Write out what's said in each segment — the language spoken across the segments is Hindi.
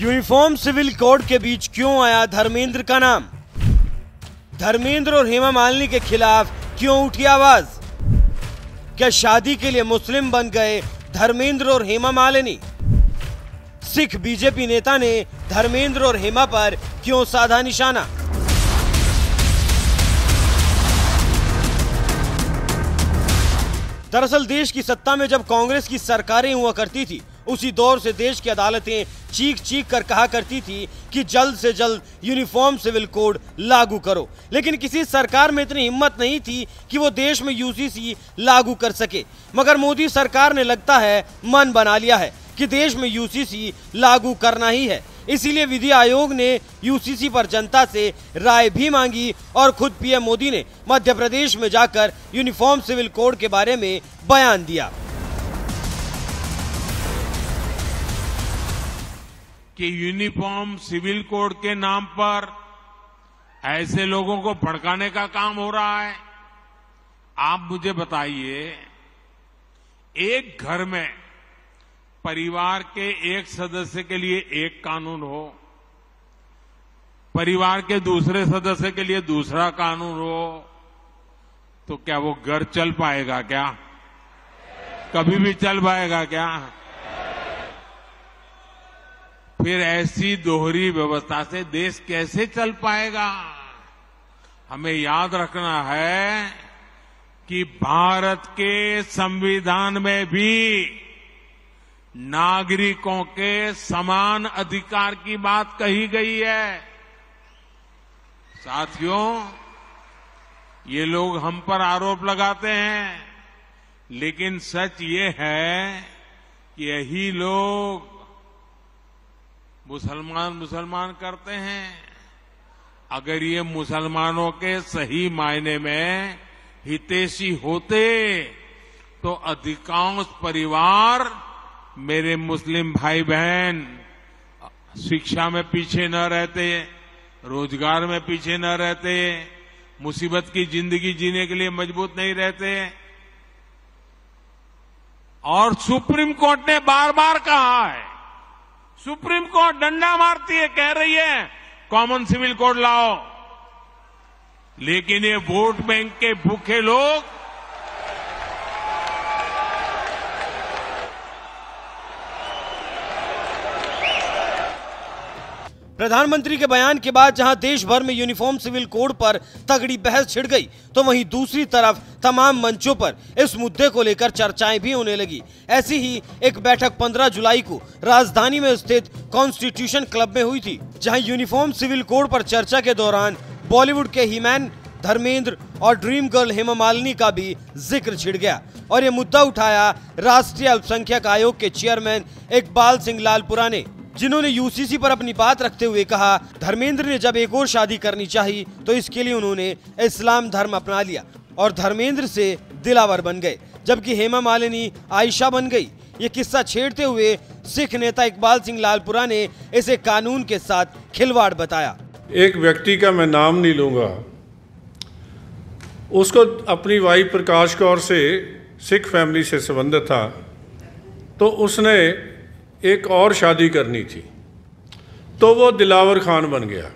यूनिफॉर्म सिविल कोड के बीच क्यों आया धर्मेंद्र का नाम? धर्मेंद्र और हेमा मालिनी के खिलाफ क्यों उठी आवाज? क्या शादी के लिए मुस्लिम बन गए धर्मेंद्र और हेमा मालिनी? सिख बीजेपी नेता ने धर्मेंद्र और हेमा पर क्यों साधा निशाना? दरअसल देश की सत्ता में जब कांग्रेस की सरकारें हुआ करती थी, उसी दौर से देश की अदालतें चीख चीख कर कहा करती थी कि जल्द से जल्द यूनिफॉर्म सिविल कोड लागू करो। लेकिन किसी सरकार में इतनी हिम्मत नहीं थी कि वो देश में यूसीसी लागू कर सके। मगर मोदी सरकार ने लगता है मन बना लिया है कि देश में यूसीसी लागू करना ही है। इसीलिए विधि आयोग ने यूसीसी पर जनता से राय भी मांगी और खुद पीएम मोदी ने मध्य प्रदेश में जाकर यूनिफॉर्म सिविल कोड के बारे में बयान दिया कि यूनिफॉर्म सिविल कोड के नाम पर ऐसे लोगों को भड़काने का काम हो रहा है। आप मुझे बताइए, एक घर में परिवार के एक सदस्य के लिए एक कानून हो, परिवार के दूसरे सदस्य के लिए दूसरा कानून हो, तो क्या वो घर चल पाएगा? क्या कभी भी चल पाएगा क्या? फिर ऐसी दोहरी व्यवस्था से देश कैसे चल पाएगा? हमें याद रखना है कि भारत के संविधान में भी नागरिकों के समान अधिकार की बात कही गई है। साथियों, ये लोग हम पर आरोप लगाते हैं, लेकिन सच ये है कि यही लोग मुसलमान करते हैं। अगर ये मुसलमानों के सही मायने में हितैषी होते तो अधिकांश परिवार, मेरे मुस्लिम भाई बहन, शिक्षा में पीछे न रहते, रोजगार में पीछे न रहते, मुसीबत की जिंदगी जीने के लिए मजबूत नहीं रहते। और सुप्रीम कोर्ट ने बार बार कहा है, सुप्रीम कोर्ट डंडा मारती है, कह रही है कॉमन सिविल कोड लाओ, लेकिन ये वोट बैंक के भूखे लोग प्रधानमंत्री के बयान के बाद जहां देश भर में यूनिफॉर्म सिविल कोड पर तगड़ी बहस छिड़ गई, तो वहीं दूसरी तरफ तमाम मंचों पर इस मुद्दे को लेकर चर्चाएं भी होने लगी। ऐसी ही एक बैठक 15 जुलाई को राजधानी में स्थित कॉन्स्टिट्यूशन क्लब में हुई थी, जहां यूनिफॉर्म सिविल कोड पर चर्चा के दौरान बॉलीवुड के हीमैन धर्मेंद्र और ड्रीम गर्ल हेमा मालिनी का भी जिक्र छिड़ गया और ये मुद्दा उठाया राष्ट्रीय अल्पसंख्यक आयोग के चेयरमैन इकबाल सिंह लालपुरा ने, जिन्होंने यूसीसी पर अपनी बात रखते हुए कहा, धर्मेंद्र ने जब एक और शादी करनी चाहिए तो इसके लिए उन्होंने इस्लाम धर्म अपना लिया और धर्मेंद्र से दिलावर बन गए, जबकि हेमा मालिनी आयशा बन गई। ये किस्सा छेड़ते हुए सिख नेता इकबाल सिंह लालपुरा ने इसे कानून के साथ खिलवाड़ बताया। एक व्यक्ति का मैं नाम नहीं लूंगा, उसको अपनी वाइफ प्रकाश कौर से सिख फैमिली से संबंध था, तो उसने एक और शादी करनी थी, तो वो दिलावर खान बन गया।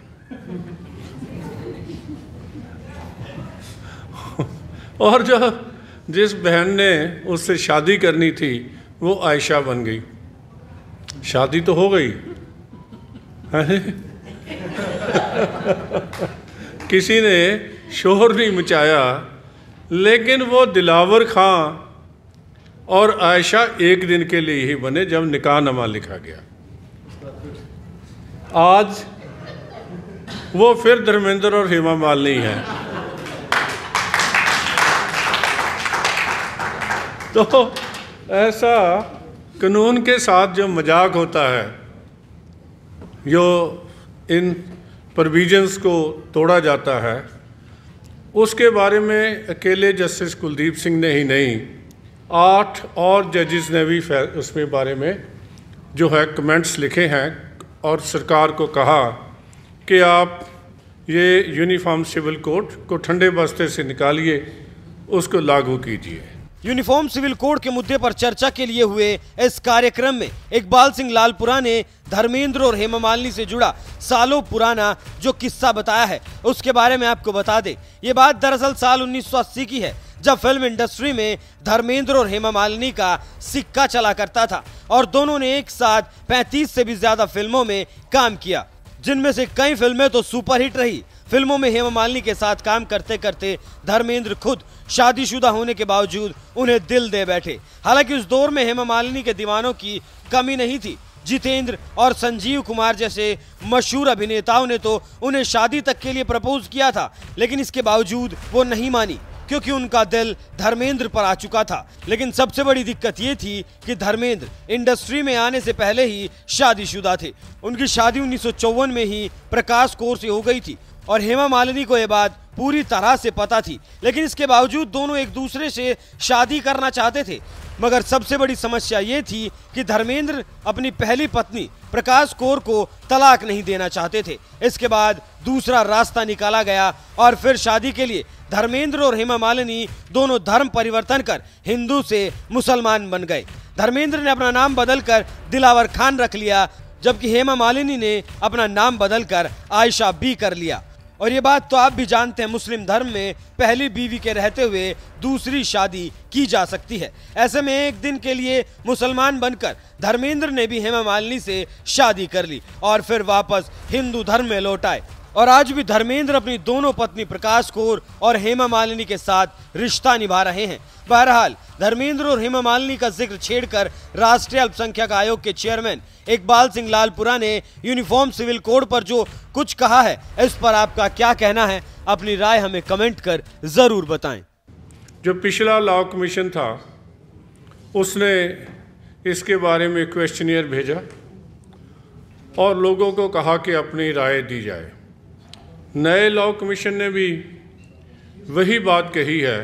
और जो जिस बहन ने उससे शादी करनी थी वो आयशा बन गई। शादी तो हो गई किसी ने शोर नहीं मचाया, लेकिन वो दिलावर खां और आयशा एक दिन के लिए ही बने जब निकाहनामा लिखा गया। आज वो फिर धर्मेंद्र और हेमा मालिनी हैं। तो ऐसा कानून के साथ जो मजाक होता है, जो इन प्रोविजंस को तोड़ा जाता है, उसके बारे में अकेले जस्टिस कुलदीप सिंह ने ही नहीं, 8 और जजेस ने भी उसमें बारे में जो है कमेंट्स लिखे हैं और सरकार को कहा कि आप ये यूनिफॉर्म सिविल कोड को ठंडे बस्ते से निकालिए, उसको लागू कीजिए। यूनिफॉर्म सिविल कोड के मुद्दे पर चर्चा के लिए हुए इस कार्यक्रम में इकबाल सिंह लालपुरा ने धर्मेंद्र और हेमा मालिनी से जुड़ा सालों पुराना जो किस्सा बताया है उसके बारे में आपको बता दें। ये बात दरअसल साल 1980 की है, जब फिल्म इंडस्ट्री में धर्मेंद्र और हेमा मालिनी का सिक्का चला करता था और दोनों ने एक साथ 35 से भी ज्यादा फिल्मों में काम किया, जिनमें से कई फिल्में तो सुपरहिट रही। फिल्मों में हेमा मालिनी के साथ काम करते करते धर्मेंद्र खुद शादीशुदा होने के बावजूद उन्हें दिल दे बैठे। हालांकि उस दौर में हेमा मालिनी के दीवानों की कमी नहीं थी। जितेंद्र और संजीव कुमार जैसे मशहूर अभिनेताओं ने तो उन्हें शादी तक के लिए प्रपोज किया था, लेकिन इसके बावजूद वो नहीं मानी क्योंकि उनका दिल धर्मेंद्र पर आ चुका था। लेकिन सबसे बड़ी दिक्कत ये थी कि धर्मेंद्र इंडस्ट्री में आने से पहले ही शादीशुदा थे। उनकी शादी 1954 में ही प्रकाश कौर से हो गई थी और हेमा मालिनी को यह बात पूरी तरह से पता थी, लेकिन इसके बावजूद दोनों एक दूसरे से शादी करना चाहते थे। मगर सबसे बड़ी समस्या ये थी कि धर्मेंद्र अपनी पहली पत्नी प्रकाश कौर को तलाक नहीं देना चाहते थे। इसके बाद दूसरा रास्ता निकाला गया और फिर शादी के लिए धर्मेंद्र और हेमा मालिनी दोनों धर्म परिवर्तन कर हिंदू से मुसलमान बन गए। धर्मेंद्र ने अपना नाम बदलकर दिलावर खान रख लिया, जबकि हेमा मालिनी ने अपना नाम बदलकर आयशा बी कर लिया। और ये बात तो आप भी जानते हैं, मुस्लिम धर्म में पहली बीवी के रहते हुए दूसरी शादी की जा सकती है। ऐसे में एक दिन के लिए मुसलमान बनकर धर्मेंद्र ने भी हेमा मालिनी से शादी कर ली और फिर वापस हिंदू धर्म में लौट आए। और आज भी धर्मेंद्र अपनी दोनों पत्नी प्रकाश कौर और हेमा मालिनी के साथ रिश्ता निभा रहे हैं। बहरहाल धर्मेंद्र और हेमा मालिनी का जिक्र छेड़कर राष्ट्रीय अल्पसंख्यक आयोग के चेयरमैन इकबाल सिंह लालपुरा ने यूनिफॉर्म सिविल कोड पर जो कुछ कहा है, इस पर आपका क्या कहना है? अपनी राय हमें कमेंट कर जरूर बताएं। जो पिछला लॉ कमीशन था उसने इसके बारे में क्वेश्चनियर भेजा और लोगों को कहा कि अपनी राय दी जाए। नए लॉ कमीशन ने भी वही बात कही है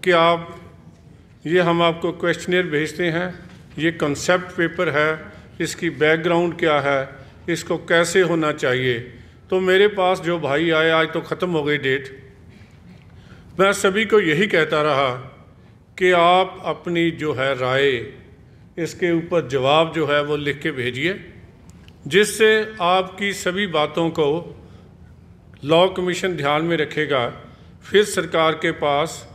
कि हम आपको क्वेश्चनियर भेजते हैं, ये कंसेप्ट पेपर है, इसकी बैकग्राउंड क्या है, इसको कैसे होना चाहिए। तो मेरे पास जो भाई आए, आज तो ख़त्म हो गई डेट, मैं सभी को यही कहता रहा कि आप अपनी जो है राय, इसके ऊपर जवाब जो है वो लिख के भेजिए, जिससे आपकी सभी बातों को लॉ कमीशन ध्यान में रखेगा। फिर सरकार के पास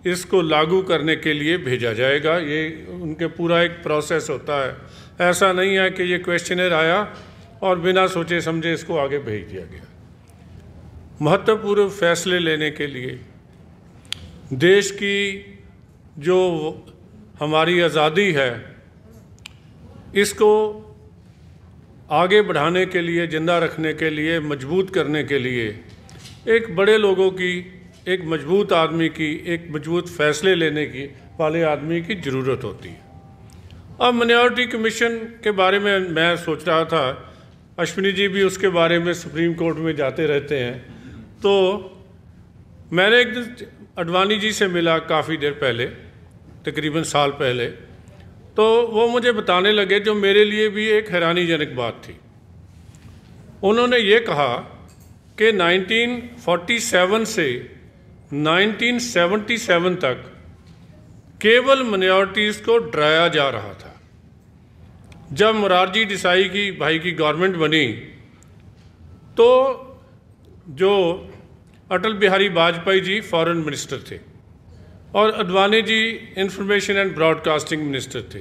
इसको लागू करने के लिए भेजा जाएगा। ये उनके पूरा एक प्रोसेस होता है। ऐसा नहीं है कि ये क्वेश्चनर आया और बिना सोचे समझे इसको आगे भेज दिया गया। महत्वपूर्ण फैसले लेने के लिए, देश की जो हमारी आज़ादी है इसको आगे बढ़ाने के लिए, जिंदा रखने के लिए, मजबूत करने के लिए एक बड़े लोगों की, एक मजबूत आदमी की, एक मजबूत फैसले लेने की वाले आदमी की ज़रूरत होती है। अब माइनॉरिटी कमीशन के बारे में मैं सोच रहा था, अश्विनी जी भी उसके बारे में सुप्रीम कोर्ट में जाते रहते हैं, तो मैंने एक दिन अडवाणी जी से मिला काफ़ी देर पहले, तकरीबन साल पहले, तो वो मुझे बताने लगे जो मेरे लिए भी एक हैरानीजनक बात थी। उन्होंने ये कहा कि 1947 से 1977 तक केवल माइनॉरिटीज़ को डराया जा रहा था। जब मोरारजी देसाई की भाई की गवर्नमेंट बनी तो जो अटल बिहारी वाजपेयी जी फॉरेन मिनिस्टर थे और Advani ji information and broadcasting minister थे।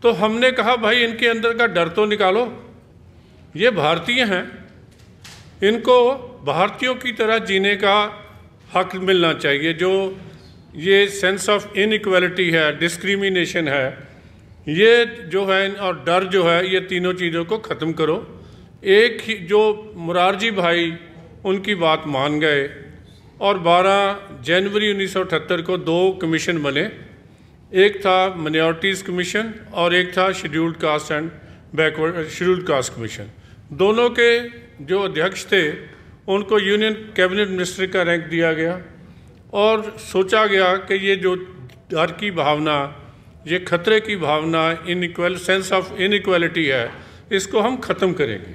तो हमने कहा भाई इनके अंदर का डर तो निकालो, ये भारतीय हैं, इनको भारतीयों की तरह जीने का हक मिलना चाहिए। जो ये सेंस ऑफ इनइक्वालिटी है, डिस्क्रिमिनेशन है, ये जो है, और डर जो है, ये तीनों चीज़ों को ख़त्म करो। एक ही जो मोरारजी भाई उनकी बात मान गए और 12 जनवरी 1978 को 2 कमीशन बने। एक था माइनॉरिटीज़ कमीशन और एक था scheduled caste and backward scheduled caste commission. दोनों के जो अध्यक्ष थे उनको यूनियन कैबिनेट मिनिस्टर का रैंक दिया गया और सोचा गया कि ये जो डर की भावना, ये खतरे की भावना, सेंस ऑफ इनइक्वालिटी है, इसको हम ख़त्म करेंगे।